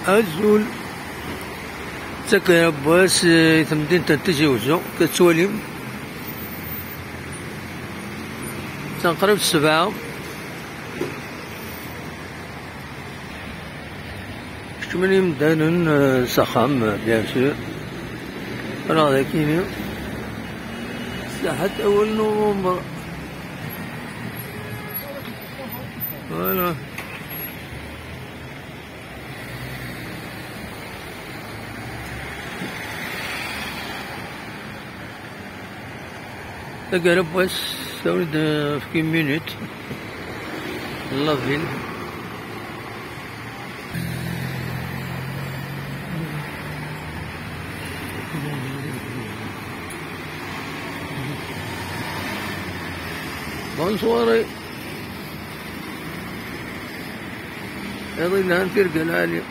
أزول تكا باس تمدين تنتجوزو كتوليم تنقرب 7 كمن يمدانن سخام بيان سور راه ذاكيني ساحة أول نوفمبر فوالا تقرب بس سولد في كم مينوت الله فين بونسواري يضينا نفير قلالي